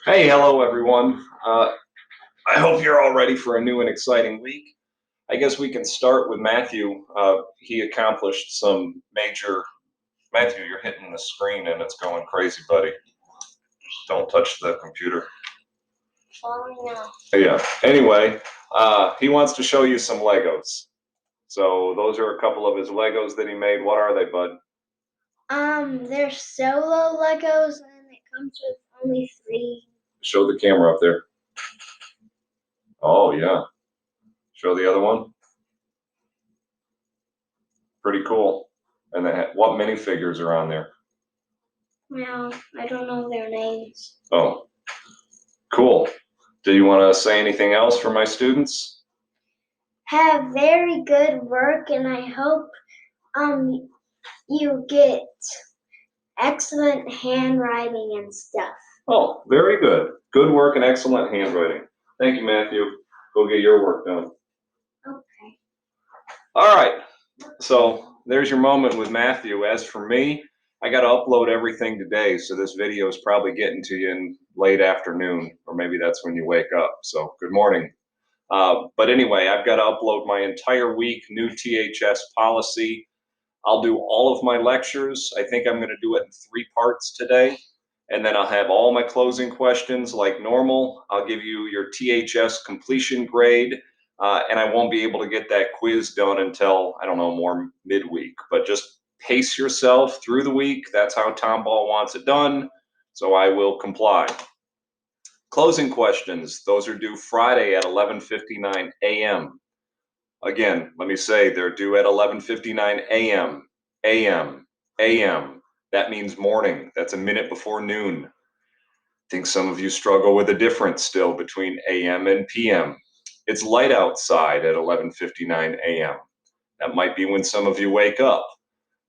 Hey, hello everyone. I hope you're all ready for a new and exciting week. I guess we can start with Matthew. He accomplished some major. Matthew, you're hitting the screen and it's going crazy, buddy. Don't touch the computer. Oh, Yeah. Anyway, he wants to show you some Legos. So those are a couple of his Legos that he made. What are they, bud? they're solo Legos, and it comes with only three. Show the camera up there. Oh yeah. Show the other one. Pretty cool. And then what minifigures are on there? Well, I don't know their names. Oh, cool. Do you want to say anything else for my students? Have very good work, and I hope um you get excellent handwriting and stuff. Oh, very good. Good work and excellent handwriting. Thank you, Matthew. Go get your work done. Okay. All right. So there's your moment with Matthew. As for me, I got to upload everything today. So this video is probably getting to you in late afternoon, or maybe that's when you wake up. So good morning. But anyway, I've got to upload my entire week, new THS policy. I'll do all of my lectures. I think I'm going to do it in 3 parts today. And then I'll have all my closing questions like normal. I'll give you your THS completion grade. And I won't be able to get that quiz done until, I don't know, more midweek. But just pace yourself through the week. That's how Tom Ball wants it done. So I will comply. Closing questions, those are due Friday at 11:59 a.m. Again, let me say they're due at 11:59 a.m. a.m. a.m. That means morning. That's a minute before noon. I think some of you struggle with the difference still between a.m. and p.m. It's light outside at 11:59 a.m. That might be when some of you wake up.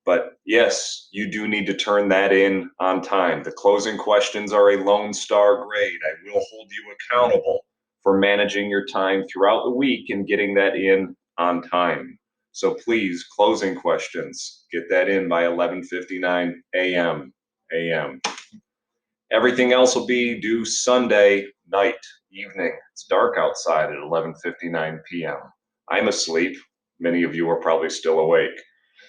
But yes, you do need to turn that in on time. The closing questions are a Lone Star grade. I will hold you accountable for managing your time throughout the week and getting that in on time. So please, closing questions, get that in by 11:59 a.m. a.m. Everything else will be due Sunday night, evening. It's dark outside at 11:59 p.m. I'm asleep. Many of you are probably still awake.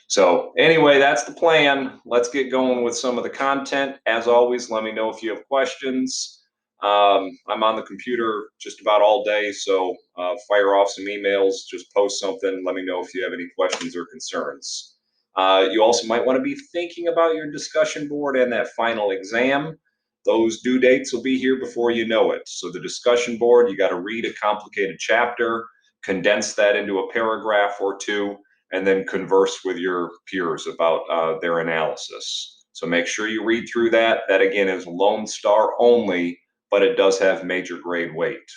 So anyway, that's the plan. Let's get going with some of the content. As always, let me know if you have questions. I'm on the computer just about all day, so fire off some emails, just post something. Let me know if you have any questions or concerns. You also might want to be thinking about your discussion board and that final exam. Those due dates will be here before you know it. So the discussion board, you got to read a complicated chapter, condense that into a paragraph or two, and then converse with your peers about their analysis. So make sure you read through that. That again is Lone Star only, but it does have major grade weight.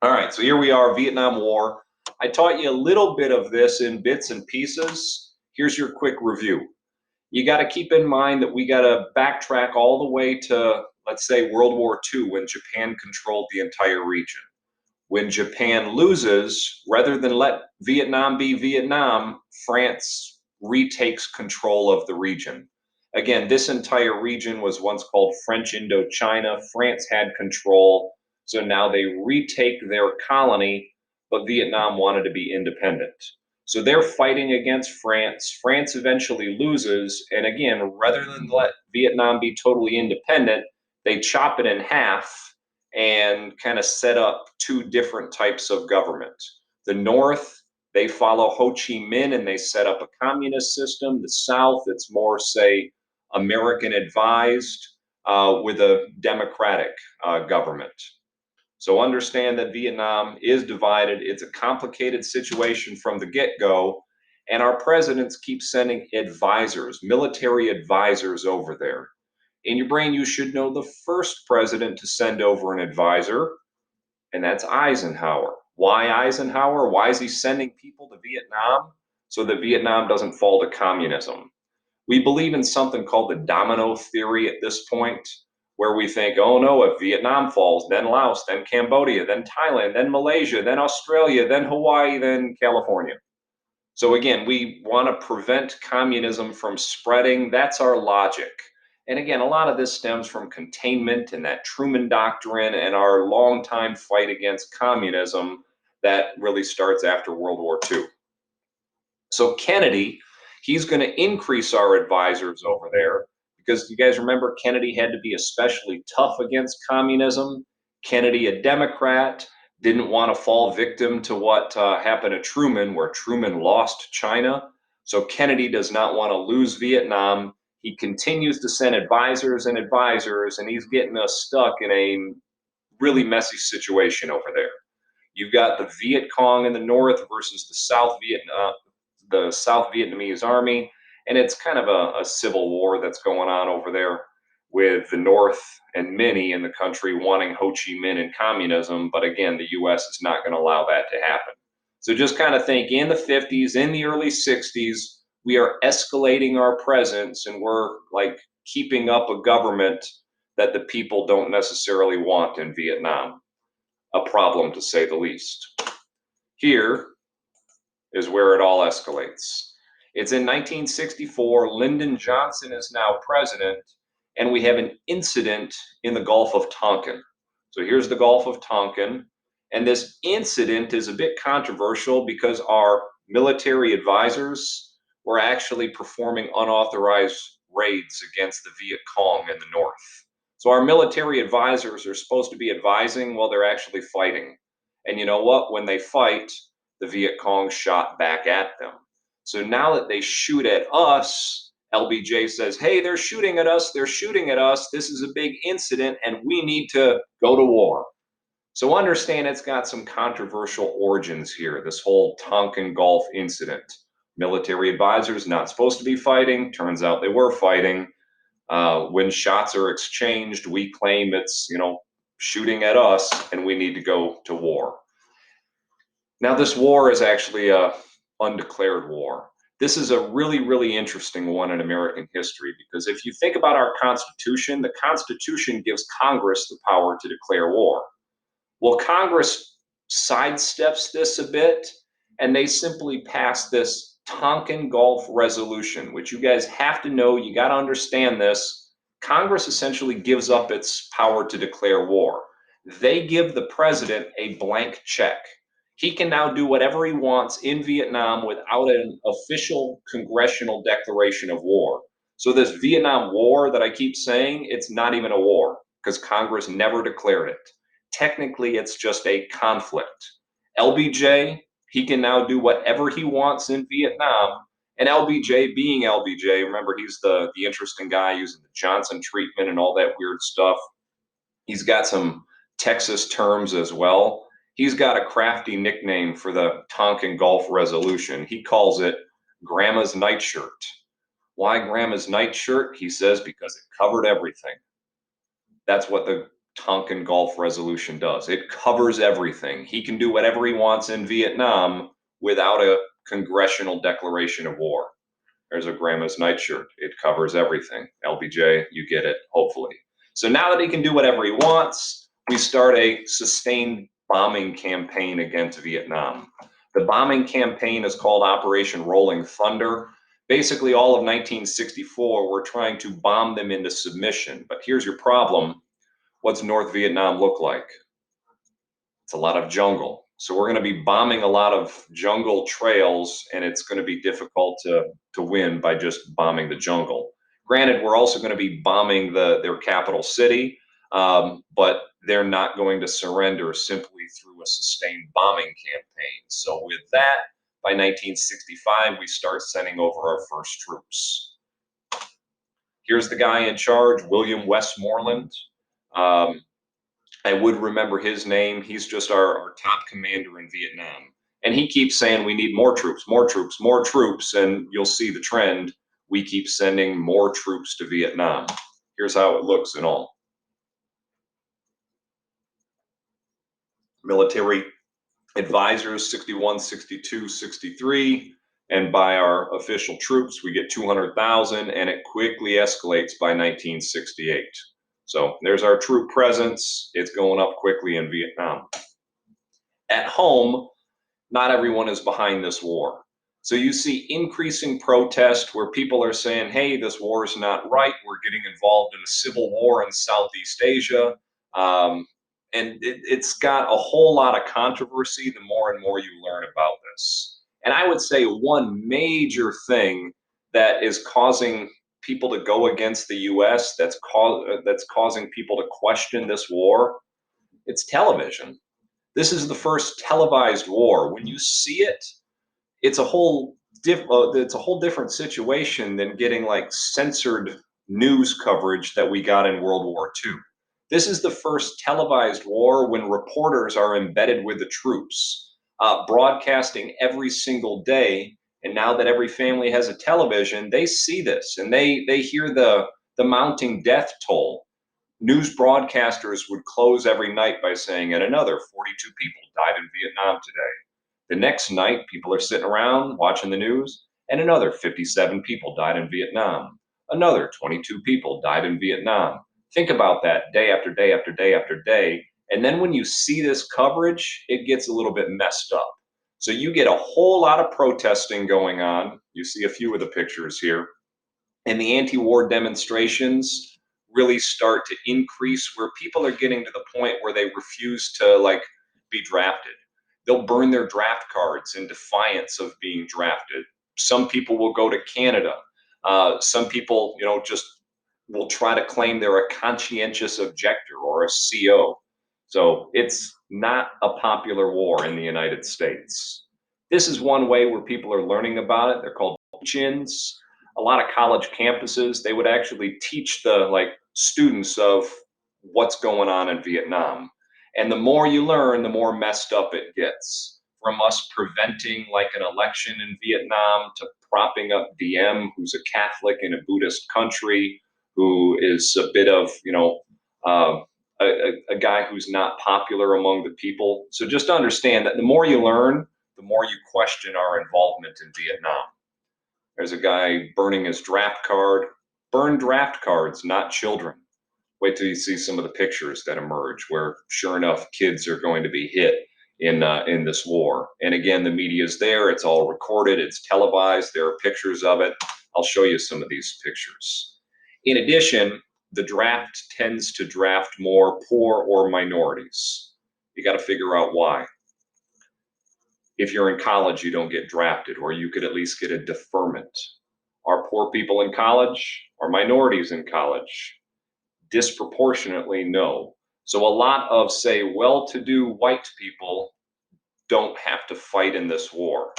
All right, so here we are, Vietnam War. I taught you a little bit of this in bits and pieces. Here's your quick review. You got to keep in mind that we got to backtrack all the way to, let's say, World War II when Japan controlled the entire region. When Japan loses, rather than let Vietnam be Vietnam, France retakes control of the region. Again, this entire region was once called French Indochina. France had control, so now they retake their colony, but Vietnam wanted to be independent. So they're fighting against France. France eventually loses, and again, rather than let Vietnam be totally independent, they chop it in half and kind of set up two different types of government. The North, they follow Ho Chi Minh and they set up a communist system. The South, it's more, say, American advised with a democratic government. So understand that Vietnam is divided. It's a complicated situation from the get go. And our presidents keep sending advisors, military advisors over there. In your brain, you should know the first president to send over an advisor, and that's Eisenhower. Why Eisenhower? Why is he sending people to Vietnam? So that Vietnam doesn't fall to communism. We believe in something called the domino theory at this point, where we think, oh no, if Vietnam falls, then Laos, then Cambodia, then Thailand, then Malaysia, then Australia, then Hawaii, then California. So again, we want to prevent communism from spreading. That's our logic. And again, a lot of this stems from containment and that Truman Doctrine and our longtime fight against communism that really starts after World War II. So Kennedy, he's going to increase our advisors over there because you guys remember Kennedy had to be especially tough against communism. Kennedy, a Democrat, didn't want to fall victim to what happened to Truman, where Truman lost China. So Kennedy does not want to lose Vietnam. He continues to send advisors and advisors, and he's getting us stuck in a really messy situation over there. You've got the Viet Cong in the north versus the South Vietnamese army, and it's kind of a civil war that's going on over there with the North and many in the country wanting Ho Chi Minh and communism, but again, the U.S. is not going to allow that to happen. So just kind of think in the 50s, in the early 60s, we are escalating our presence and we're like keeping up a government that the people don't necessarily want in Vietnam. A problem to say the least. Here is where it all escalates. It's in 1964. Lyndon Johnson is now president, and we have an incident in the Gulf of Tonkin. So here's the Gulf of Tonkin, and this incident is a bit controversial because our military advisors were actually performing unauthorized raids against the Viet Cong in the north. So our military advisors are supposed to be advising while they're actually fighting. And you know what? When they fight, the Viet Cong shot back at them. So now that they shoot at us, LBJ says, hey, they're shooting at us. They're shooting at us. This is a big incident and we need to go to war. So understand it's got some controversial origins here, this whole Tonkin Gulf incident. Military advisors not supposed to be fighting. Turns out they were fighting. When shots are exchanged, we claim it's, shooting at us and we need to go to war. Now, this war is actually a undeclared war. This is a really, really interesting one in American history because if you think about our Constitution, the Constitution gives Congress the power to declare war. Well, Congress sidesteps this a bit and they simply pass this Tonkin Gulf Resolution, which you guys have to know, you got to understand this. Congress essentially gives up its power to declare war. They give the president a blank check. He can now do whatever he wants in Vietnam without an official congressional declaration of war. So this Vietnam War that I keep saying, it's not even a war because Congress never declared it. Technically, it's just a conflict. LBJ, he can now do whatever he wants in Vietnam. And LBJ being LBJ, remember, he's the interesting guy using the Johnson treatment and all that weird stuff. He's got some Texas terms as well. He's got a crafty nickname for the Tonkin Gulf Resolution. He calls it Grandma's Nightshirt. Why Grandma's Nightshirt? He says because it covered everything. That's what the Tonkin Gulf Resolution does. It covers everything. He can do whatever he wants in Vietnam without a congressional declaration of war. There's a Grandma's Nightshirt. It covers everything. LBJ, you get it, hopefully. So now that he can do whatever he wants, we start a sustained bombing campaign against Vietnam. The bombing campaign is called Operation Rolling Thunder. Basically, all of 1964, we're trying to bomb them into submission. But here's your problem. What's North Vietnam look like? It's a lot of jungle. So we're going to be bombing a lot of jungle trails, and it's going to be difficult to win by just bombing the jungle. Granted, we're also going to be bombing their capital city, but they're not going to surrender simply through a sustained bombing campaign. So with that, by 1965, we start sending over our first troops. Here's the guy in charge, William Westmoreland. I would remember his name. He's just our top commander in Vietnam. And he keeps saying we need more troops, more troops, more troops. And you'll see the trend. We keep sending more troops to Vietnam. Here's how it looks in all. Military advisors, 61, 62, 63. And by our official troops, we get 200,000, and it quickly escalates by 1968. So there's our troop presence. It's going up quickly in Vietnam. At home, not everyone is behind this war. So you see increasing protest where people are saying, hey, this war is not right. We're getting involved in a civil war in Southeast Asia. Um, and it's got a whole lot of controversy the more and more you learn about this. And I would say one major thing that is causing people to go against the US, that's causing people to question this war, it's television. This is the first televised war. When you see it, it's a whole it's a whole different situation than getting like censored news coverage that we got in World War II. This is the first televised war when reporters are embedded with the troops, broadcasting every single day. And now that every family has a television, they see this and they hear the mounting death toll. News broadcasters would close every night by saying, and another 42 people died in Vietnam today. The next night, people are sitting around watching the news, and another 57 people died in Vietnam. Another 22 people died in Vietnam. Think about that day after day after day after day. And then when you see this coverage, it gets a little bit messed up. So you get a whole lot of protesting going on. You see a few of the pictures here. And the anti war demonstrations really start to increase where people are getting to the point where they refuse to like be drafted. They'll burn their draft cards in defiance of being drafted. Some people will go to Canada. Some people, just will try to claim they're a conscientious objector or a CO. So it's not a popular war in the United States. This is one way where people are learning about it. They're called chins. A lot of college campuses, they would actually teach the students of what's going on in Vietnam. And the more you learn, the more messed up it gets. From us preventing like an election in Vietnam to propping up DM, who's a Catholic in a Buddhist country, who is a bit of, uh, a guy who's not popular among the people. So just understand that the more you learn, the more you question our involvement in Vietnam. There's a guy burning his draft card. Burn draft cards, not children. Wait till you see some of the pictures that emerge where, sure enough, kids are going to be hit in this war. And again, the media is there. It's all recorded. It's televised. There are pictures of it. I'll show you some of these pictures. In addition, the draft tends to draft more poor or minorities. You got to figure out why. If you're in college, you don't get drafted, or you could at least get a deferment. Are poor people in college? Are minorities in college? Disproportionately, no. So a lot of, say, well-to-do white people don't have to fight in this war.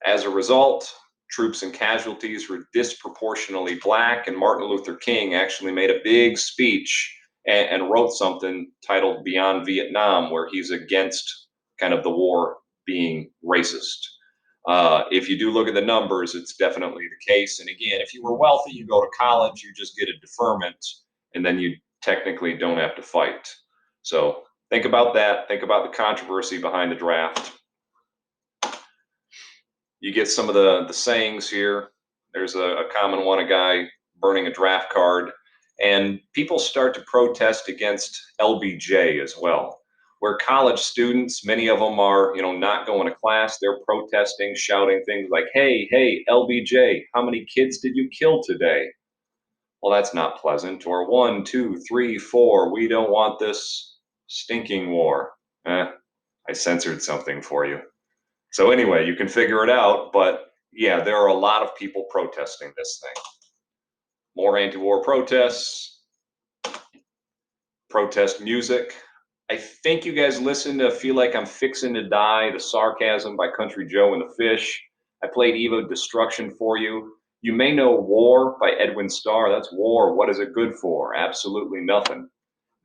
As a result, troops and casualties were disproportionately black, and Martin Luther King actually made a big speech and wrote something titled Beyond Vietnam, where he's against kind of the war being racist. If you do look at the numbers, it's definitely the case. And again, if you were wealthy, you go to college, you just get a deferment, and then you technically don't have to fight. So think about that. Think about the controversy behind the draft. You get some of the sayings here. There's a common one, a guy burning a draft card, and people start to protest against LBJ as well, where college students, many of them are, not going to class. They're protesting, shouting things like, hey, LBJ, how many kids did you kill today? Well, that's not pleasant. Or 1, 2, 3, 4, we don't want this stinking war. I censored something for you. So anyway, you can figure it out, but yeah, there are a lot of people protesting this thing. More anti-war protests, protest music. I think you guys listen to Feel Like I'm Fixin' to Die, The Sarcasm by Country Joe and the Fish. I played Evo Destruction for you. You may know War by Edwin Starr. That's war. What is it good for? Absolutely nothing.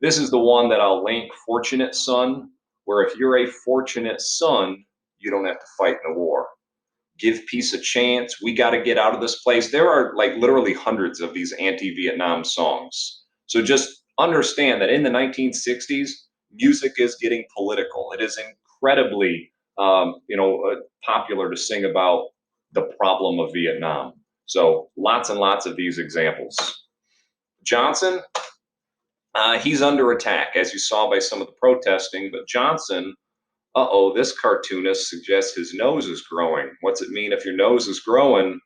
This is the one that I'll link, Fortunate Son, where if you're a fortunate son, you don't have to fight in a war. Give peace a chance. We got to get out of this place. There are literally hundreds of these anti-Vietnam songs. So just understand that in the 1960s, music is getting political. It is incredibly, popular to sing about the problem of Vietnam. So lots and lots of these examples. Johnson, he's under attack, as you saw by some of the protesting, but Johnson Uh-oh, this cartoonist suggests his nose is growing. What's it mean if your nose is growing?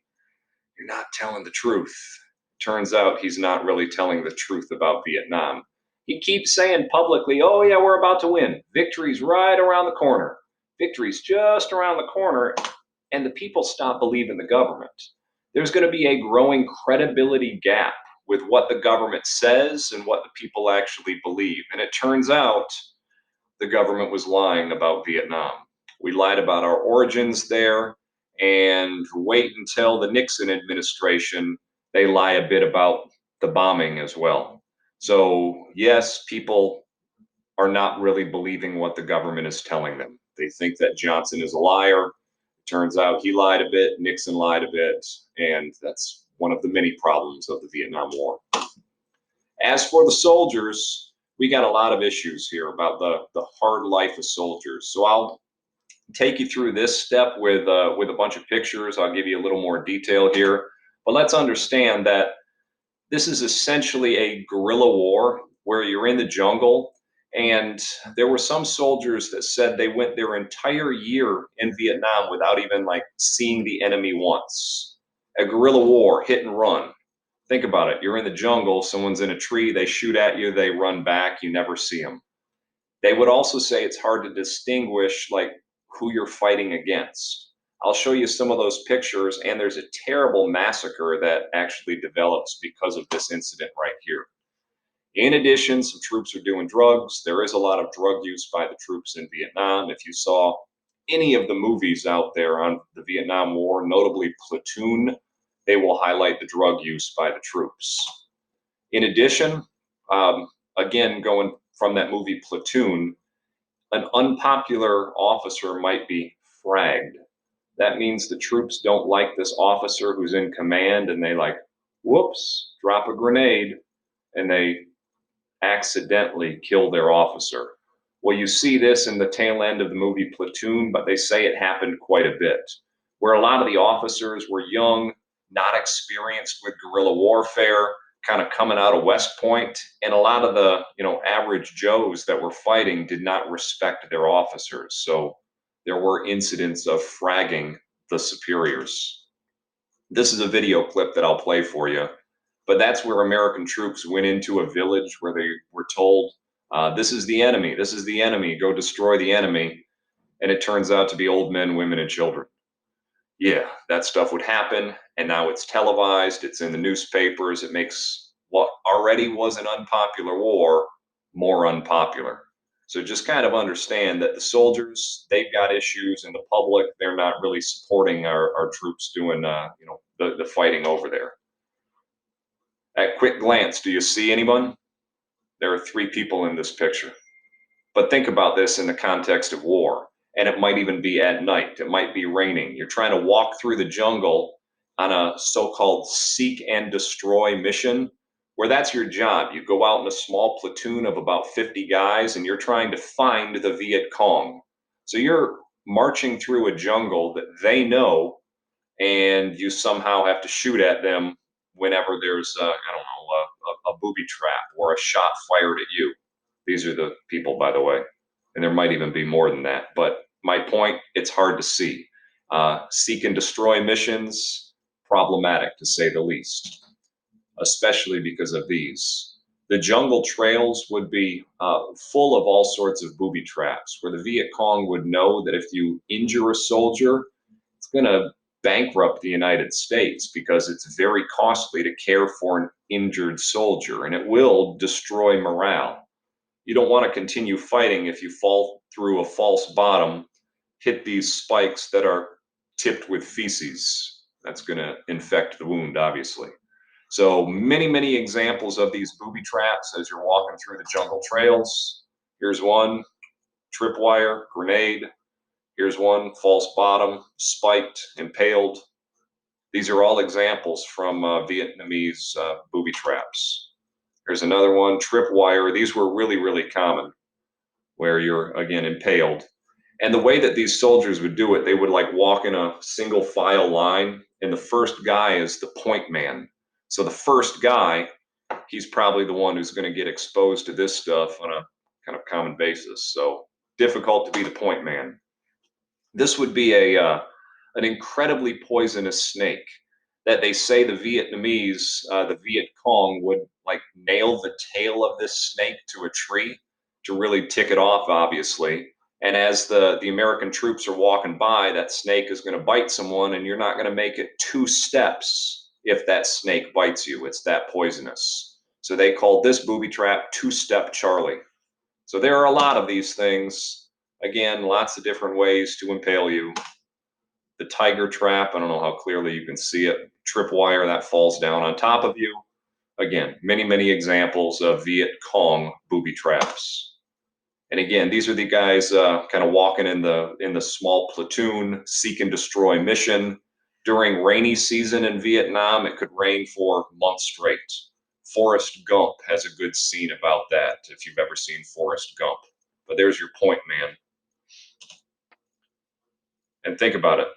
You're not telling the truth. Turns out he's not really telling the truth about Vietnam. He keeps saying publicly, oh, yeah, we're about to win. Victory's right around the corner. Victory's just around the corner, and the people stop believing the government. There's going to be a growing credibility gap with what the government says and what the people actually believe. And it turns out the government was lying about Vietnam. We lied about our origins there, and wait until the Nixon administration, they lie a bit about the bombing as well. So, yes, people are not really believing what the government is telling them. They think that Johnson is a liar. It turns out he lied a bit, Nixon lied a bit, and that's one of the many problems of the Vietnam War. As for the soldiers, we got a lot of issues here about the hard life of soldiers. So I'll take you through this step with a bunch of pictures. I'll give you a little more detail here. But let's understand that this is essentially a guerrilla war where you're in the jungle. And there were some soldiers that said they went their entire year in Vietnam without even like seeing the enemy once. A guerrilla war, hit and run. Think about it. You're in the jungle, someone's in a tree, they shoot at you, they run back, you never see them. They would also say it's hard to distinguish like who you're fighting against. I'll show you some of those pictures, and there's a terrible massacre that actually develops because of this incident right here. In addition, some troops are doing drugs. There is a lot of drug use by the troops in Vietnam. If you saw any of the movies out there on the Vietnam War, notably Platoon, they will highlight the drug use by the troops. In addition, again, going from that movie Platoon, an unpopular officer might be fragged. That means the troops don't like this officer who's in command, and they like, whoops, drop a grenade, and they accidentally kill their officer. Well, you see this in the tail end of the movie Platoon, but they say it happened quite a bit, where a lot of the officers were young, not experienced with guerrilla warfare, kind of coming out of West Point, and a lot of the average Joes that were fighting did not respect their officers. So there were incidents of fragging the superiors. This is a video clip that I'll play for you, but that's where American troops went into a village where they were told, this is the enemy, this is the enemy, go destroy the enemy. And it turns out to be old men, women, and children. Yeah, that stuff would happen, and now it's televised, it's in the newspapers, it makes what already was an unpopular war more unpopular. So just kind of understand that the soldiers, they've got issues, and the public, they're not really supporting our troops doing the fighting over there. At quick glance, do you see anyone? There are 3 people in this picture. But think about this in the context of war. And it might even be at night. It might be raining. You're trying to walk through the jungle on a so-called seek and destroy mission, where that's your job. You go out in a small platoon of about 50 guys, and you're trying to find the Viet Cong. So you're marching through a jungle that they know, and you somehow have to shoot at them whenever there's a booby trap or a shot fired at you. These are the people, by the way, and there might even be more than that. But my point, it's hard to see. Seek and destroy missions, problematic to say the least, especially because of these. The jungle trails would be full of all sorts of booby traps, where the Viet Cong would know that if you injure a soldier, it's going to bankrupt the United States because it's very costly to care for an injured soldier, and it will destroy morale. You don't want to continue fighting if you fall through a false bottom, hit these spikes that are tipped with feces. That's going to infect the wound, obviously. So many, many examples of these booby traps as you're walking through the jungle trails. Here's one, tripwire, grenade. Here's one, false bottom, spiked, impaled. These are all examples from Vietnamese booby traps. Here's another one, tripwire. These were really, really common, where you're, again, impaled. And the way that these soldiers would do it, they would like walk in a single file line, and the first guy is the point man. So the first guy, he's probably the one who's going to get exposed to this stuff on a kind of common basis. So difficult to be the point man. This would be an incredibly poisonous snake that they say the Vietnamese, the Viet Cong, would like nail the tail of this snake to a tree to really tick it off, obviously. And as the American troops are walking by, that snake is going to bite someone, and you're not going to make it 2 steps if that snake bites you. It's that poisonous. So they called this booby trap two-step Charlie. So there are a lot of these things. Again, lots of different ways to impale you. The tiger trap, I don't know how clearly you can see it. Tripwire that falls down on top of you. Again, many, many examples of Viet Cong booby traps. And again, these are the guys kind of walking in the small platoon, seek and destroy mission. During rainy season in Vietnam, it could rain for months straight. Forrest Gump has a good scene about that, if you've ever seen Forrest Gump. But there's your point, man. And think about it.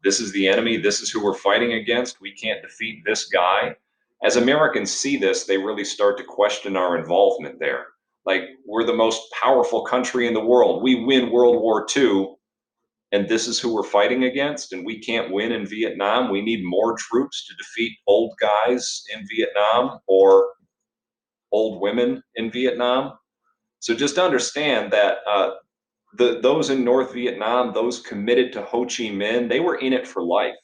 This is the enemy. This is who we're fighting against. We can't defeat this guy. As Americans see this, they really start to question our involvement there. Like, we're the most powerful country in the world. We win World War II, and this is who we're fighting against, and we can't win in Vietnam. We need more troops to defeat old guys in Vietnam or old women in Vietnam. So just understand that those in North Vietnam, those committed to Ho Chi Minh, they were in it for life.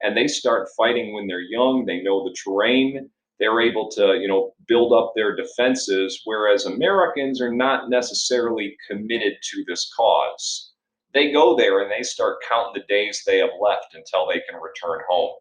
And they start fighting when they're young. They know the terrain. They're able to, build up their defenses, whereas Americans are not necessarily committed to this cause. They go there and they start counting the days they have left until they can return home.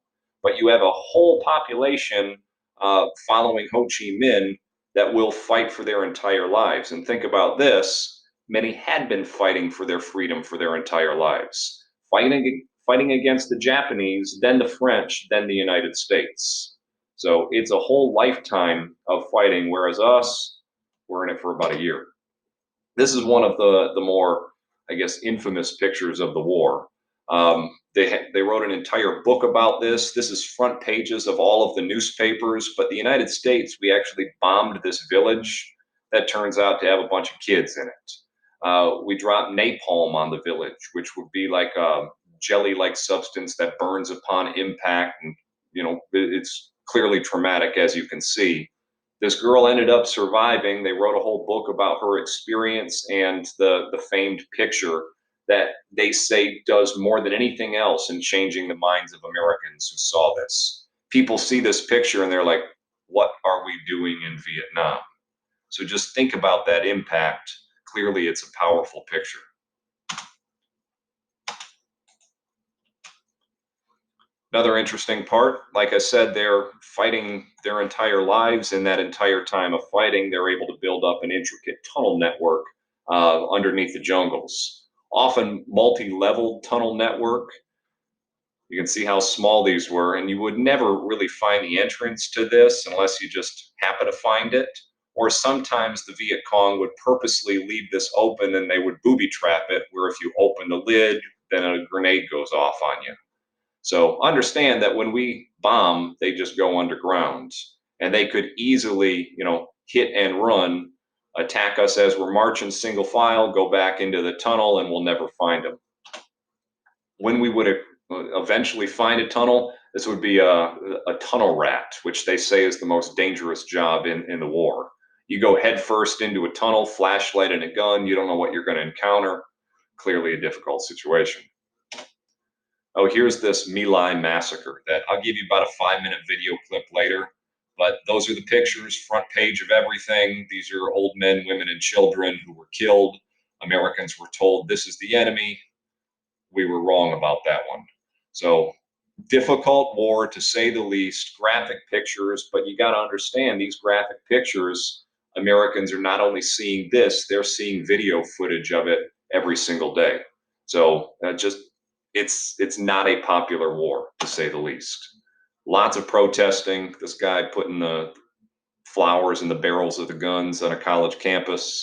But you have a whole population following Ho Chi Minh that will fight for their entire lives. And think about this. Many had been fighting for their freedom for their entire lives, fighting against the Japanese, then the French, then the United States. So it's a whole lifetime of fighting, whereas us, we're in it for about a year. This is one of the more, I guess, infamous pictures of the war. They wrote an entire book about this. This is front pages of all of the newspapers. But the United States, we actually bombed this village that turns out to have a bunch of kids in it. We dropped napalm on the village, which would be like a jelly-like substance that burns upon impact, and it's clearly traumatic, as you can see. This girl ended up surviving. They wrote a whole book about her experience and the famed picture that they say does more than anything else in changing the minds of Americans who saw this. People see this picture and they're like, what are we doing in Vietnam? So just think about that impact. Clearly, it's a powerful picture. Another interesting part, like I said, they're fighting their entire lives. In that entire time of fighting, they're able to build up an intricate tunnel network underneath the jungles. Often multi-level tunnel network. You can see how small these were, and you would never really find the entrance to this unless you just happen to find it. Or sometimes the Viet Cong would purposely leave this open and they would booby trap it, where if you open the lid, then a grenade goes off on you. So understand that when we bomb, they just go underground, and they could easily, hit and run, attack us as we're marching single file, go back into the tunnel, and we'll never find them. When we would eventually find a tunnel, this would be a tunnel rat, which they say is the most dangerous job in the war. You go headfirst into a tunnel, flashlight and a gun, you don't know what you're going to encounter. Clearly a difficult situation. Oh, here's this My Lai massacre that I'll give you about a 5-minute video clip later. But those are the pictures, front page of everything. These are old men, women, and children who were killed. Americans were told this is the enemy. We were wrong about that one. So difficult war, to say the least, graphic pictures, but you got to understand these graphic pictures, Americans are not only seeing this, they're seeing video footage of it every single day. So it's not a popular war, to say the least. Lots of protesting. This guy putting the flowers in the barrels of the guns on a college campus.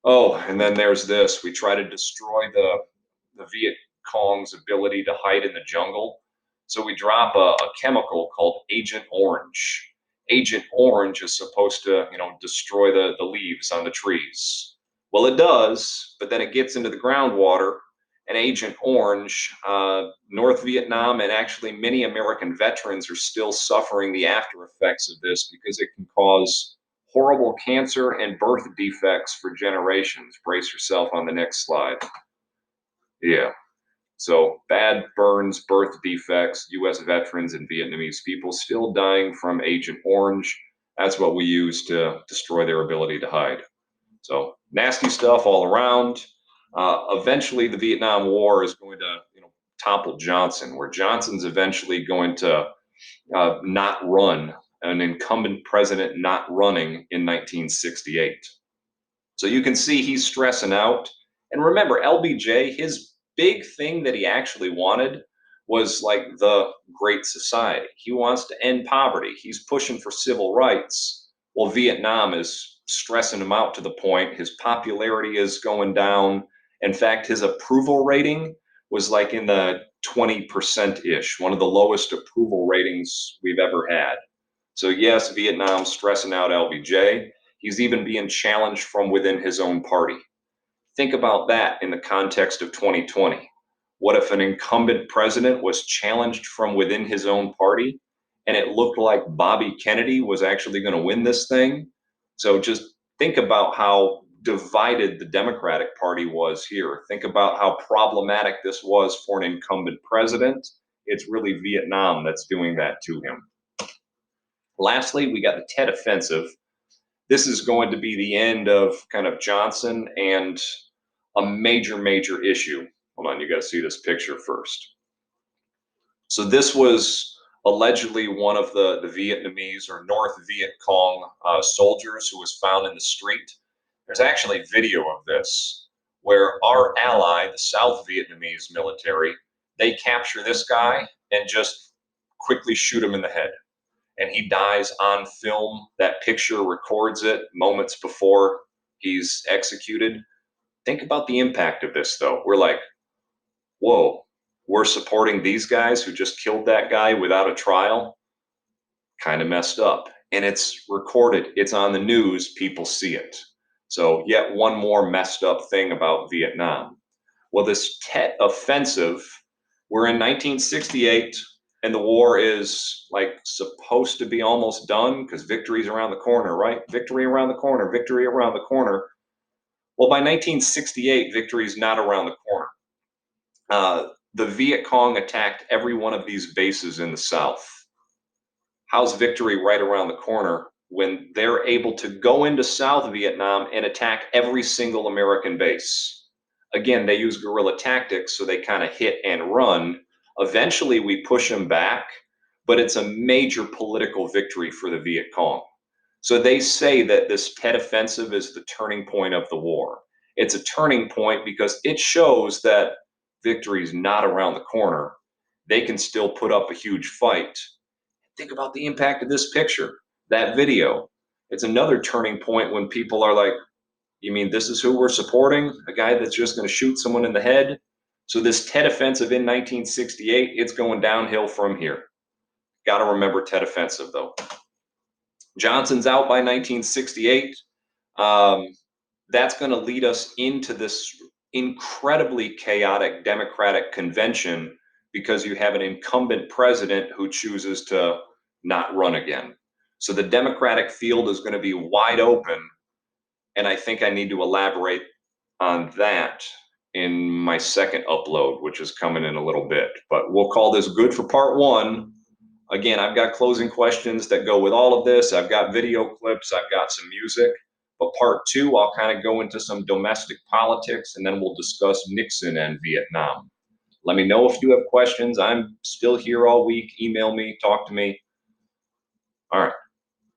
Oh, and then there's this. We try to destroy the Viet Cong's ability to hide in the jungle. So we drop a chemical called Agent Orange. Agent Orange is supposed to, destroy the leaves on the trees. Well, it does, but then it gets into the groundwater, and Agent Orange, North Vietnam, and actually many American veterans are still suffering the after effects of this because it can cause horrible cancer and birth defects for generations. Brace yourself on the next slide. Yeah. So bad burns, birth defects, U.S. veterans and Vietnamese people still dying from Agent Orange. That's what we use to destroy their ability to hide. So nasty stuff all around. Eventually, the Vietnam War is going to, topple Johnson, where Johnson's eventually going to not run, an incumbent president not running in 1968. So you can see he's stressing out. And remember, LBJ, his big thing that he actually wanted was like the Great Society. He wants to end poverty. He's pushing for civil rights. Well, Vietnam is stressing him out to the point his popularity is going down. In fact, his approval rating was like in the 20% ish, one of the lowest approval ratings we've ever had. So, yes, Vietnam's stressing out LBJ. He's even being challenged from within his own party. Think about that in the context of 2020. What if an incumbent president was challenged from within his own party and it looked like Bobby Kennedy was actually going to win this thing? So just think about how divided the Democratic Party was here. Think about how problematic this was for an incumbent president. It's really Vietnam that's doing that to him. Lastly, we got the Tet Offensive. This is going to be the end of kind of Johnson and a major issue. Hold on, you got to see this picture first. So this was allegedly one of the Vietnamese or North Viet Cong soldiers who was found in the street. There's actually video of this where our ally, the South Vietnamese military, they capture this guy and just quickly shoot him in the head. And he dies on film. That picture records it moments before he's executed. Think about the impact of this, though. We're like, whoa, we're supporting these guys who just killed that guy without a trial? Kind of messed up. And it's recorded, it's on the news, people see it. So, yet one more messed up thing about Vietnam. Well, this Tet Offensive, we're in 1968, and the war is like supposed to be almost done because victory's around the corner, right? Victory around the corner, victory around the corner. Well, by 1968, victory's not around the corner. The Viet Cong attacked every one of these bases in the South. How's victory right around the corner when they're able to go into South Vietnam and attack every single American base? Again, they use guerrilla tactics, so they kind of hit and run. Eventually, we push them back, but it's a major political victory for the Viet Cong. So they say that this Tet Offensive is the turning point of the war. It's a turning point because it shows that victory is not around the corner. They can still put up a huge fight. Think about the impact of this picture, that video. It's another turning point when people are like, you mean this is who we're supporting? A guy that's just going to shoot someone in the head? So this Tet Offensive in 1968, it's going downhill from here. Got to remember Tet Offensive, though. Johnson's out by 1968. That's going to lead us into this incredibly chaotic Democratic convention because you have an incumbent president who chooses to not run again. So the Democratic field is going to be wide open. And I think I need to elaborate on that in my second upload, which is coming in a little bit. But we'll call this good for part one. Again, I've got closing questions that go with all of this. I've got video clips. I've got some music. But part two, I'll kind of go into some domestic politics, and then we'll discuss Nixon and Vietnam. Let me know if you have questions. I'm still here all week. Email me, talk to me. All right.